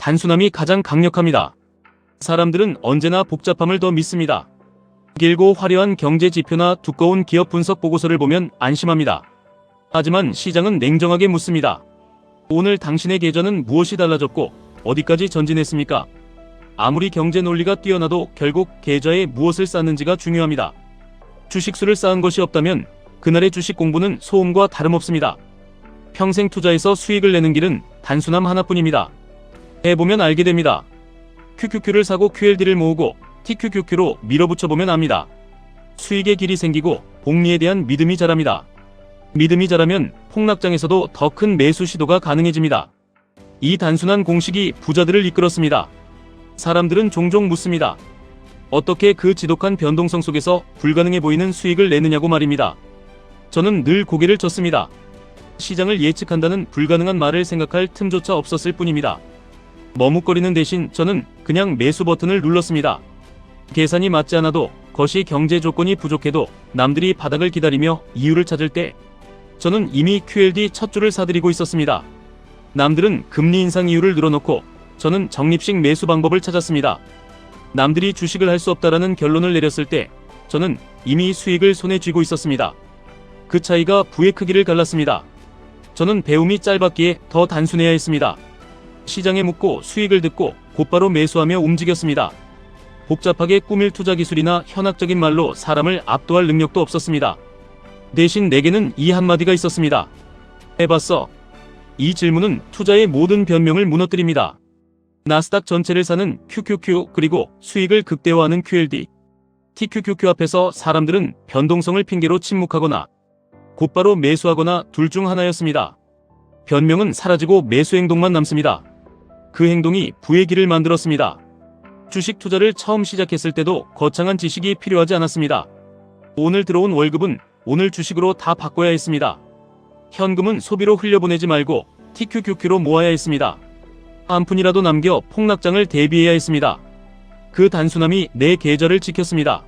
단순함이 가장 강력합니다. 사람들은 언제나 복잡함을 더 믿습니다. 길고 화려한 경제 지표나 두꺼운 기업 분석 보고서를 보면 안심합니다. 하지만 시장은 냉정하게 묻습니다. 오늘 당신의 계좌는 무엇이 달라졌고 어디까지 전진했습니까? 아무리 경제 논리가 뛰어나도 결국 계좌에 무엇을 쌓는지가 중요합니다. 주식수를 쌓은 것이 없다면 그날의 주식 공부는 소음과 다름없습니다. 평생 투자해서 수익을 내는 길은 단순함 하나뿐입니다. 해보면 알게 됩니다. QQQ를 사고 QLD를 모으고 TQQQ로 밀어붙여보면 압니다. 수익의 길이 생기고 복리에 대한 믿음이 자랍니다. 믿음이 자라면 폭락장에서도 더 큰 매수 시도가 가능해집니다. 이 단순한 공식이 부자들을 이끌었습니다. 사람들은 종종 묻습니다. 어떻게 그 지독한 변동성 속에서 불가능해 보이는 수익을 내느냐고 말입니다. 저는 늘 고개를 젓습니다. 시장을 예측한다는 불가능한 말을 생각할 틈조차 없었을 뿐입니다. 머뭇거리는 대신 저는 그냥 매수 버튼을 눌렀습니다. 계산이 맞지 않아도 거시 경제 조건이 부족해도 남들이 바닥을 기다리며 이유를 찾을 때 저는 이미 QLD 첫 줄을 사들이고 있었습니다. 남들은 금리 인상 이유를 늘어놓고 저는 적립식 매수 방법을 찾았습니다. 남들이 주식을 할 수 없다라는 결론을 내렸을 때 저는 이미 수익을 손에 쥐고 있었습니다. 그 차이가 부의 크기를 갈랐습니다. 저는 배움이 짧았기에 더 단순해야 했습니다. 시장에 묻고 수익을 듣고 곧바로 매수하며 움직였습니다. 복잡하게 꾸밀 투자 기술이나 현학적인 말로 사람을 압도할 능력도 없었습니다. 대신 내게는 이 한마디가 있었습니다. 해봤어. 이 질문은 투자의 모든 변명을 무너뜨립니다. 나스닥 전체를 사는 QQQ 그리고 수익을 극대화하는 QLD, TQQQ 앞에서 사람들은 변동성을 핑계로 침묵하거나 곧바로 매수하거나 둘 중 하나였습니다. 변명은 사라지고 매수 행동만 남습니다. 그 행동이 부의 길을 만들었습니다. 주식 투자를 처음 시작했을 때도 거창한 지식이 필요하지 않았습니다. 오늘 들어온 월급은 오늘 주식으로 다 바꿔야 했습니다. 현금은 소비로 흘려보내지 말고 TQQQ로 모아야 했습니다. 한 푼이라도 남겨 폭락장을 대비해야 했습니다. 그 단순함이 내 계좌를 지켰습니다.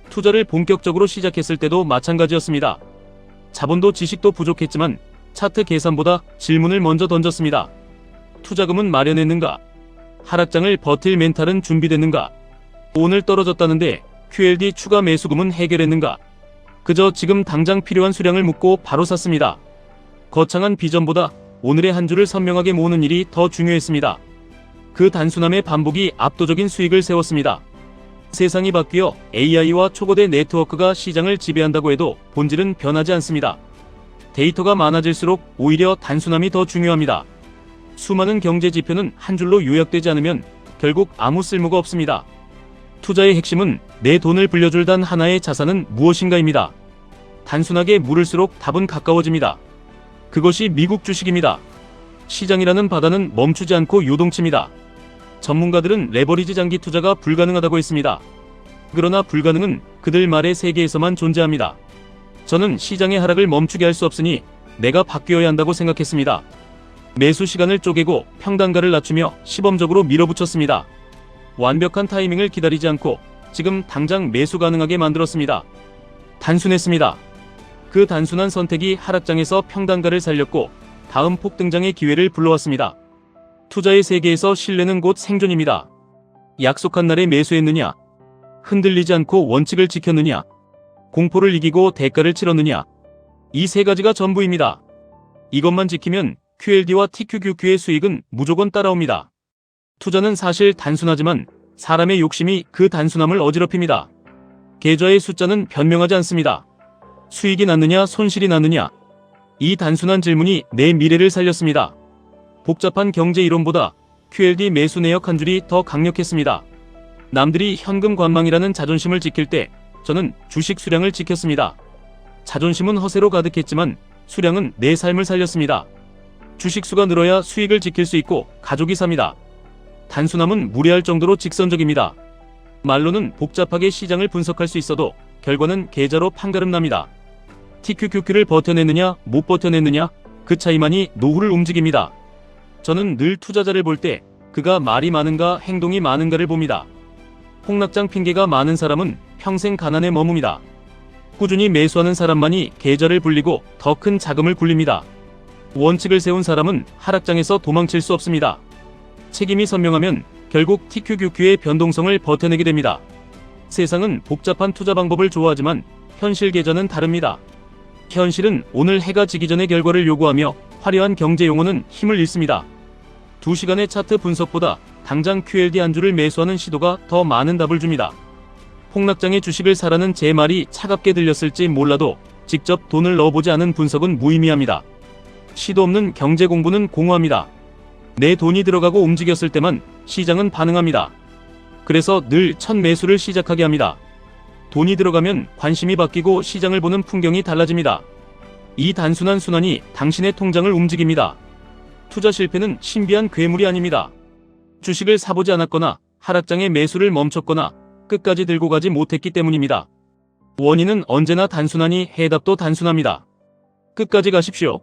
투자를 본격적으로 시작했을 때도 마찬가지였습니다. 자본도 지식도 부족했지만 차트 계산보다 질문을 먼저 던졌습니다. 투자금은 마련했는가? 하락장을 버틸 멘탈은 준비됐는가? 오늘 떨어졌다는데 QLD 추가 매수금은 해결했는가? 그저 지금 당장 필요한 수량을 묻고 바로 샀습니다. 거창한 비전보다 오늘의 한 주를 선명하게 모으는 일이 더 중요했습니다. 그 단순함의 반복이 압도적인 수익을 세웠습니다. 세상이 바뀌어 AI와 초거대 네트워크가 시장을 지배한다고 해도 본질은 변하지 않습니다. 데이터가 많아질수록 오히려 단순함이 더 중요합니다. 수많은 경제 지표는 한 줄로 요약되지 않으면 결국 아무 쓸모가 없습니다. 투자의 핵심은 내 돈을 불려줄 단 하나의 자산은 무엇인가입니다. 단순하게 물을수록 답은 가까워집니다. 그것이 미국 주식입니다. 시장이라는 바다는 멈추지 않고 요동칩니다. 전문가들은 레버리지 장기 투자가 불가능하다고 했습니다. 그러나 불가능은 그들 말의 세계에서만 존재합니다. 저는 시장의 하락을 멈추게 할 수 없으니 내가 바뀌어야 한다고 생각했습니다. 매수 시간을 쪼개고 평단가를 낮추며 시범적으로 밀어붙였습니다. 완벽한 타이밍을 기다리지 않고 지금 당장 매수 가능하게 만들었습니다. 단순했습니다. 그 단순한 선택이 하락장에서 평단가를 살렸고 다음 폭등장의 기회를 불러왔습니다. 투자의 세계에서 신뢰는 곧 생존입니다. 약속한 날에 매수했느냐? 흔들리지 않고 원칙을 지켰느냐? 공포를 이기고 대가를 치렀느냐? 이 세 가지가 전부입니다. 이것만 지키면 QLD와 TQQQ의 수익은 무조건 따라옵니다. 투자는 사실 단순하지만 사람의 욕심이 그 단순함을 어지럽힙니다. 계좌의 숫자는 변명하지 않습니다. 수익이 났느냐 손실이 났느냐? 이 단순한 질문이 내 미래를 살렸습니다. 복잡한 경제 이론보다 QLD 매수 내역 한 줄이 더 강력했습니다. 남들이 현금 관망이라는 자존심을 지킬 때 저는 주식 수량을 지켰습니다. 자존심은 허세로 가득했지만 수량은 내 삶을 살렸습니다. 주식수가 늘어야 수익을 지킬 수 있고 가족이 삽니다. 단순함은 무례할 정도로 직선적입니다. 말로는 복잡하게 시장을 분석할 수 있어도 결과는 계좌로 판가름납니다. TQQQ를 버텨냈느냐 못 버텨냈느냐 그 차이만이 노후를 움직입니다. 저는 늘 투자자를 볼 때 그가 말이 많은가 행동이 많은가를 봅니다. 폭락장 핑계가 많은 사람은 평생 가난에 머뭅니다. 꾸준히 매수하는 사람만이 계좌를 불리고 더 큰 자금을 굴립니다. 원칙을 세운 사람은 하락장에서 도망칠 수 없습니다. 책임이 선명하면 결국 TQQQ의 변동성을 버텨내게 됩니다. 세상은 복잡한 투자 방법을 좋아하지만 현실 계좌는 다릅니다. 현실은 오늘 해가 지기 전의 결과를 요구하며 화려한 경제 용어는 힘을 잃습니다. 2시간의 차트 분석보다 당장 QLD 한 주를 매수하는 시도가 더 많은 답을 줍니다. 폭락장의 주식을 사라는 제 말이 차갑게 들렸을지 몰라도 직접 돈을 넣어보지 않은 분석은 무의미합니다. 시도 없는 경제 공부는 공허합니다. 내 돈이 들어가고 움직였을 때만 시장은 반응합니다. 그래서 늘 첫 매수를 시작하게 합니다. 돈이 들어가면 관심이 바뀌고 시장을 보는 풍경이 달라집니다. 이 단순한 순환이 당신의 통장을 움직입니다. 투자 실패는 신비한 괴물이 아닙니다. 주식을 사보지 않았거나 하락장의 매수를 멈췄거나 끝까지 들고 가지 못했기 때문입니다. 원인은 언제나 단순하니 해답도 단순합니다. 끝까지 가십시오.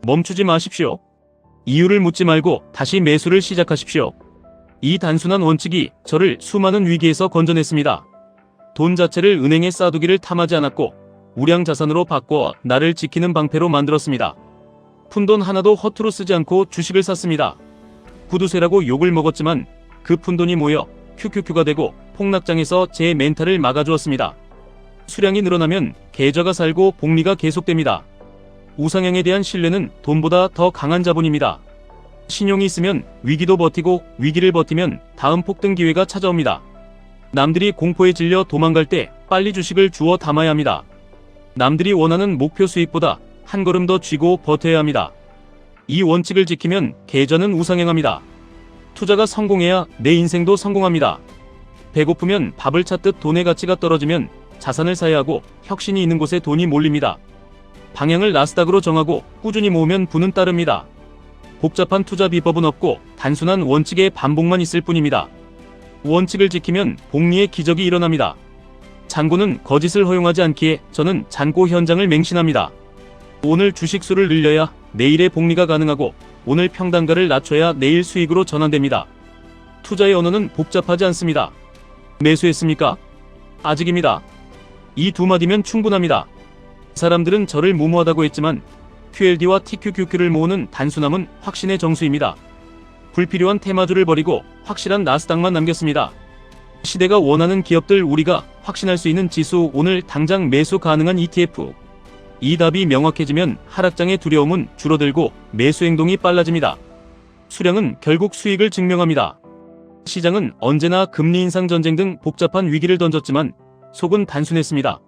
멈추지 마십시오. 이유를 묻지 말고 다시 매수를 시작하십시오. 이 단순한 원칙이 저를 수많은 위기에서 건져냈습니다. 돈 자체를 은행에 쌓아두기를 탐하지 않았고 우량 자산으로 바꿔 나를 지키는 방패로 만들었습니다. 푼돈 하나도 허투루 쓰지 않고 주식을 샀습니다. 구두쇠라고 욕을 먹었지만 그 푼돈이 모여 QQQ가 되고 폭락장에서 제 멘탈을 막아주었습니다. 수량이 늘어나면 계좌가 살고 복리가 계속됩니다. 우상향에 대한 신뢰는 돈보다 더 강한 자본입니다. 신용이 있으면 위기도 버티고 위기를 버티면 다음 폭등 기회가 찾아옵니다. 남들이 공포에 질려 도망갈 때 빨리 주식을 주워 담아야 합니다. 남들이 원하는 목표 수익보다 한 걸음 더 쥐고 버텨야 합니다. 이 원칙을 지키면 계좌는 우상향합니다. 투자가 성공해야 내 인생도 성공합니다. 배고프면 밥을 찾듯 돈의 가치가 떨어지면 자산을 사야 하고 혁신이 있는 곳에 돈이 몰립니다. 방향을 나스닥으로 정하고 꾸준히 모으면 부는 따릅니다. 복잡한 투자 비법은 없고 단순한 원칙의 반복만 있을 뿐입니다. 원칙을 지키면 복리의 기적이 일어납니다. 잔고는 거짓을 허용하지 않기에 저는 잔고 현장을 맹신합니다. 오늘 주식수를 늘려야 내일의 복리가 가능하고 오늘 평단가를 낮춰야 내일 수익으로 전환됩니다. 투자의 언어는 복잡하지 않습니다. 매수했습니까? 아직입니다. 이 두 마디면 충분합니다. 사람들은 저를 무모하다고 했지만 QLD와 TQQQ를 모으는 단순함은 확신의 정수입니다. 불필요한 테마주를 버리고 확실한 나스닥만 남겼습니다. 시대가 원하는 기업들, 우리가 확신할 수 있는 지수, 오늘 당장 매수 가능한 ETF. 이 답이 명확해지면 하락장의 두려움은 줄어들고 매수 행동이 빨라집니다. 수량은 결국 수익을 증명합니다. 시장은 언제나 금리 인상, 전쟁 등 복잡한 위기를 던졌지만 속은 단순했습니다.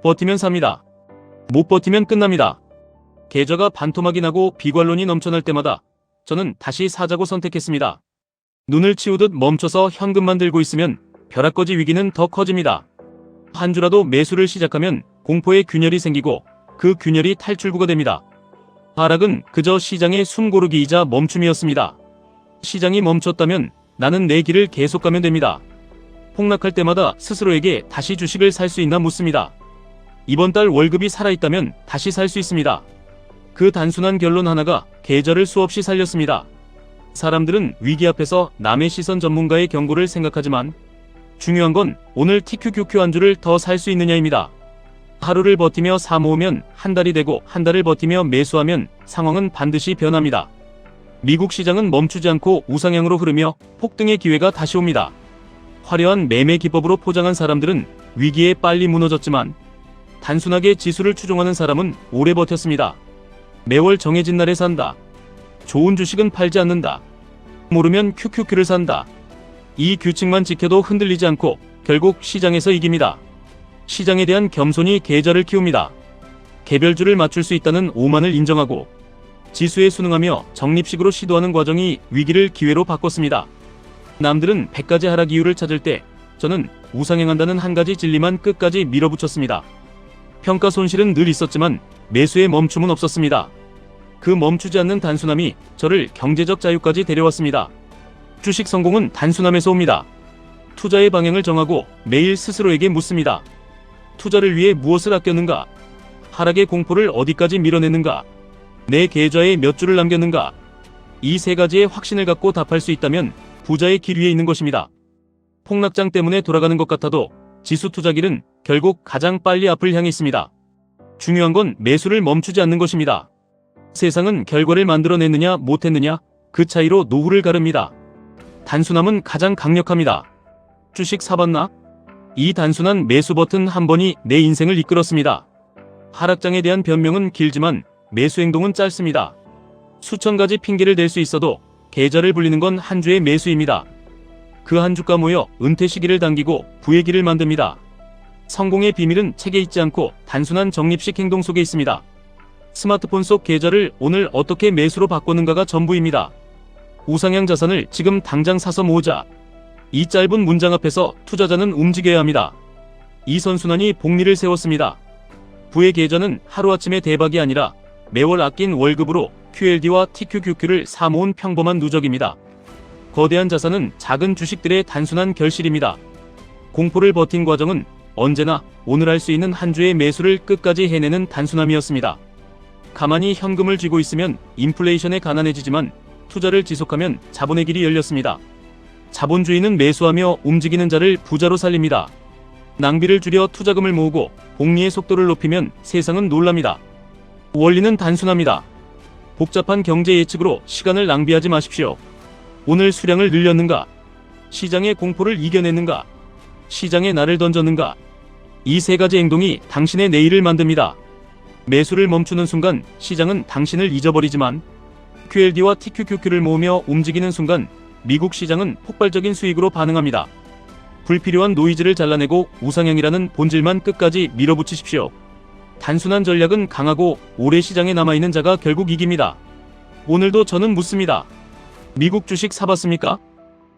버티면 삽니다. 못 버티면 끝납니다. 계좌가 반토막이 나고 비관론이 넘쳐날 때마다 저는 다시 사자고 선택했습니다. 눈을 치우듯 멈춰서 현금만 들고 있으면 벼락거지 위기는 더 커집니다. 한 주라도 매수를 시작하면 공포의 균열이 생기고 그 균열이 탈출구가 됩니다. 하락은 그저 시장의 숨고르기이자 멈춤이었습니다. 시장이 멈췄다면 나는 내 길을 계속 가면 됩니다. 폭락할 때마다 스스로에게 다시 주식을 살 수 있나 묻습니다. 이번 달 월급이 살아있다면 다시 살 수 있습니다. 그 단순한 결론 하나가 계좌를 수없이 살렸습니다. 사람들은 위기 앞에서 남의 시선, 전문가의 경고를 생각하지만 중요한 건 오늘 TQQQ 한 주를 더 살 수 있느냐입니다. 하루를 버티며 사 모으면 한 달이 되고 한 달을 버티며 매수하면 상황은 반드시 변합니다. 미국 시장은 멈추지 않고 우상향으로 흐르며 폭등의 기회가 다시 옵니다. 화려한 매매 기법으로 포장한 사람들은 위기에 빨리 무너졌지만 단순하게 지수를 추종하는 사람은 오래 버텼습니다. 매월 정해진 날에 산다. 좋은 주식은 팔지 않는다. 모르면 QQQ를 산다. 이 규칙만 지켜도 흔들리지 않고 결국 시장에서 이깁니다. 시장에 대한 겸손이 계좌를 키웁니다. 개별주를 맞출 수 있다는 오만을 인정하고 지수에 순응하며 적립식으로 시도하는 과정이 위기를 기회로 바꿨습니다. 남들은 100가지 하락 이유를 찾을 때 저는 우상향한다는 한 가지 진리만 끝까지 밀어붙였습니다. 평가 손실은 늘 있었지만 매수의 멈춤은 없었습니다. 그 멈추지 않는 단순함이 저를 경제적 자유까지 데려왔습니다. 주식 성공은 단순함에서 옵니다. 투자의 방향을 정하고 매일 스스로에게 묻습니다. 투자를 위해 무엇을 아꼈는가? 하락의 공포를 어디까지 밀어냈는가? 내 계좌에 몇 주를 남겼는가? 이 세 가지의 확신을 갖고 답할 수 있다면 부자의 길 위에 있는 것입니다. 폭락장 때문에 돌아가는 것 같아도 지수 투자길은 결국 가장 빨리 앞을 향해 있습니다. 중요한 건 매수를 멈추지 않는 것입니다. 세상은 결과를 만들어냈느냐 못했느냐 그 차이로 노후를 가릅니다. 단순함은 가장 강력합니다. 주식 사봤나? 이 단순한 매수 버튼 한 번이 내 인생을 이끌었습니다. 하락장에 대한 변명은 길지만 매수 행동은 짧습니다. 수천 가지 핑계를 댈 수 있어도 계좌를 불리는 건 한 주의 매수입니다. 그 한 주가 모여 은퇴 시기를 당기고 부의 길을 만듭니다. 성공의 비밀은 책에 있지 않고 단순한 적립식 행동 속에 있습니다. 스마트폰 속 계좌를 오늘 어떻게 매수로 바꾸는가가 전부입니다. 우상향 자산을 지금 당장 사서 모으자. 이 짧은 문장 앞에서 투자자는 움직여야 합니다. 이 선순환이 복리를 세웠습니다. 부의 계좌는 하루아침에 대박이 아니라 매월 아낀 월급으로 QLD와 TQQQ를 사모은 평범한 누적입니다. 거대한 자산은 작은 주식들의 단순한 결실입니다. 공포를 버틴 과정은 언제나 오늘 할 수 있는 한 주의 매수를 끝까지 해내는 단순함이었습니다. 가만히 현금을 쥐고 있으면 인플레이션에 가난해지지만 투자를 지속하면 자본의 길이 열렸습니다. 자본주의는 매수하며 움직이는 자를 부자로 살립니다. 낭비를 줄여 투자금을 모으고 복리의 속도를 높이면 세상은 놀랍니다. 원리는 단순합니다. 복잡한 경제 예측으로 시간을 낭비하지 마십시오. 오늘 수량을 늘렸는가? 시장의 공포를 이겨냈는가? 시장에 나를 던졌는가? 이 세 가지 행동이 당신의 내일을 만듭니다. 매수를 멈추는 순간 시장은 당신을 잊어버리지만 QLD와 TQQQ를 모으며 움직이는 순간 미국 시장은 폭발적인 수익으로 반응합니다. 불필요한 노이즈를 잘라내고 우상향이라는 본질만 끝까지 밀어붙이십시오. 단순한 전략은 강하고 오래 시장에 남아있는 자가 결국 이깁니다. 오늘도 저는 묻습니다. 미국 주식 사봤습니까?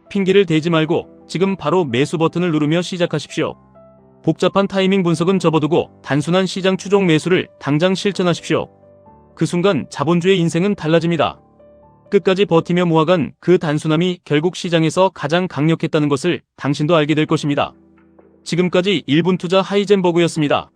핑계를 대지 말고 지금 바로 매수 버튼을 누르며 시작하십시오. 복잡한 타이밍 분석은 접어두고 단순한 시장 추종 매수를 당장 실천하십시오. 그 순간 자본주의 인생은 달라집니다. 끝까지 버티며 모아간 그 단순함이 결국 시장에서 가장 강력했다는 것을 당신도 알게 될 것입니다. 지금까지 1분 투자 하이젠버그였습니다.